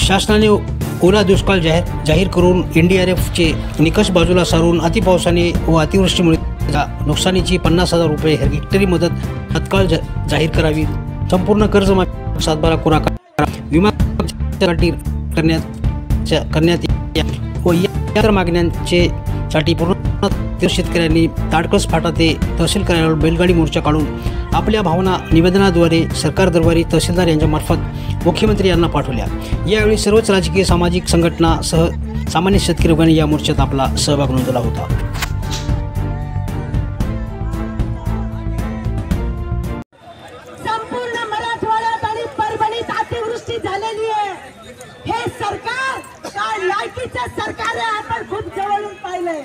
शासनाने ओला दुष्काळ जाहीर करून NDRFचे निकष बाजूला सारून अतिपावसाने व अतिवृष्टीमुळे नुकसानीची 50,000 रुपये हेक्टरी मदत तत्काळ जाहीर करावी। संपूर्ण कर्जमाफी सातबारा कोरा करा, विमा करण्यात व इतर मागण्यांचे साठी पूर्ण शेतकऱ्यांनी ताडकस फाटा ते तहसील कार्यालयावर बैलगाडी मोर्चा काढून आपल्या भावना निवेदनाद्वारे सरकार दरबारी तहसीलदार यांच्या मार्फत मुख्यमंत्री यांना पाठवल्या। यावेळी सर्वच राजकीय सामाजिक संघटनासह सामान्य शेतकरी वर्गाने या मोर्चात आपला सहभाग नोंदवला होता। संपूर्ण मराठवाड्यात आणि परभणीत अतिवृष्टी झालेली आहे। हे सरकार काय लायकीचं सरकार आहे आपण खूप जवळून पाहिलंय।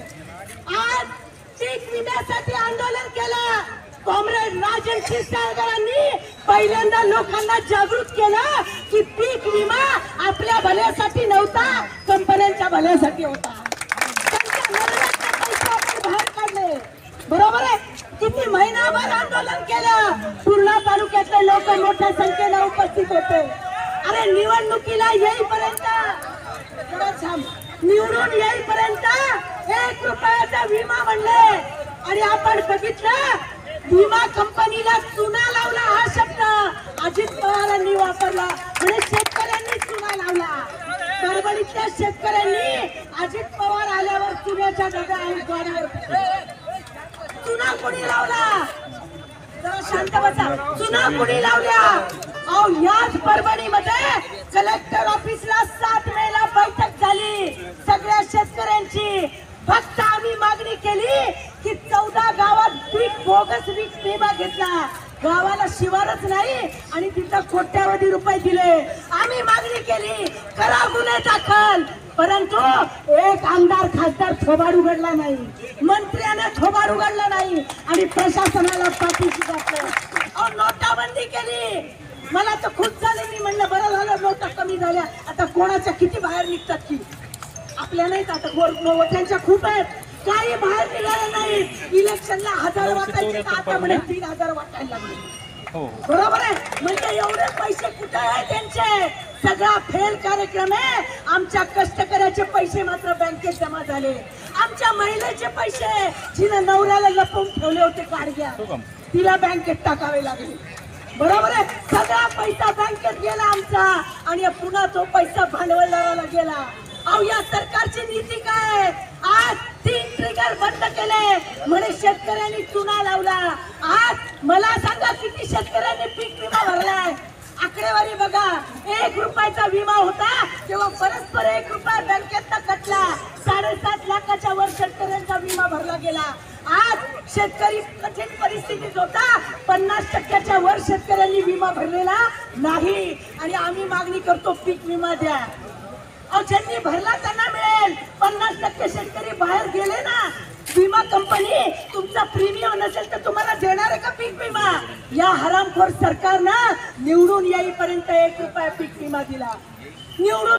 आज पीक विम्यासाठी आंदोलन केलं, कॉम्रेड राजन क्षीरसागरांनी पहिल्यांदा लोकांना जागृत केलं की पीक विमा आपल्या भल्यासाठी नव्हता, कंपन्यांच्या भल्यासाठी होता। त्यांच्या मरणाचे पैसे आपण बाहेर काढले, बरोबर आहे। किती महिनाभर आंदोलन केलं, पूर्णा तालुक्यातले लोक मोठ्या संख्येने उपस्थित होते। अरे निवडणुकीला येईपर्यंत निवडून येईपर्यंत 1 रुपयाचा विमा म्हणले आणि आपण बघितलं विमा कंपनीला चुना लावला। हा शब्द अजित पवारांनी वापरला, म्हणजे शेतकऱ्यांनी चुना लावला। परभणीतल्या शेतकऱ्यांनी अजित पवार आल्यावर चुन्याच्या डब्या आणि गाडीवर चुना कोणी लावला? जरा शांत बसा। चुना कोणी लावल्या? अहो याच परभणीमध्ये कलेक्टर ऑफिसला 7 मेला बैठक झाली सगळ्या शेतकऱ्यांची। फक्त आम्ही मागणी केली की 14 गावात पीक बोगस विमा घेतला, गावाला शिवारच नाही आणि तिथं कोट्यावधी रुपये दिले। आम्ही मागणी केली करा गुन्हे दाखल, परंतु एक आमदार खासदार थोबाड उघडला नाही, मंत्र्याने थोबाड उघडला नाही आणि प्रशासनाला पाठीशी घातलं। अहो नोटाबंदी केली, मला तर खुश झाले। मी म्हणलं बरं झालं नोटा कमी झाल्या, आता कोणाच्या किती बाहेर निघतात की आपल्या नाहीत, आता मोठ्यांच्या खूप आहेत, काही बाहेर निघालं नाही। इलेक्शनला 1000 वाटायचे का आता म्हणे 3000 वाटायला लागले, बरोबर आहे। म्हणजे एवढे पैसे कुठे आहे त्यांचे? सगळा फेल कार्यक्रम आहे। आमच्या कष्टकऱ्याचे पैसे मात्र बँकेत जमा झाले, आमच्या महिलेचे पैसे जिने नवऱ्याला लपवून ठेवले होते गाडग्या, तिला बँकेत टाकावे लागले, बरोबर आहे। सगळा पैसा बँकेत गेला आमचा आणि पुन्हा तो पैसा भांडवलदाराला गेला। अहो या सरकारची नीती काय? आज 3 ट्रिगर बंद केले, म्हणे शेतकऱ्यांनी चुना लावला। आज मला सांगा किती शेतकऱ्यांनी पीक विमा भरलाय? आकडेवारी बघा, 1 रुपयाचा विमा होता तेव्हा परस्पर 1 रुपया बँकेत कटला, 7.5 लाखाच्या वर शेतकऱ्यांचा विमा भरला गेला। आज शेतकरी कठीण परिस्थितीत होता, 50% वर शेतकऱ्यांनी विमा भरलेला नाही आणि आम्ही मागणी करतो पीक विमा द्या। अहो ज्यांनी भरला त्यांना मिळेल, 50% शेतकरी बाहेर गेले ना, विमा कंपनी तुमचा प्रीमियम नसेल तर तुम्हाला देणार आहे का पीक विमा? या हरामखोर सरकारनं निवडून येईपर्यंत 1 रुपया पीक विमा दिला, निवडून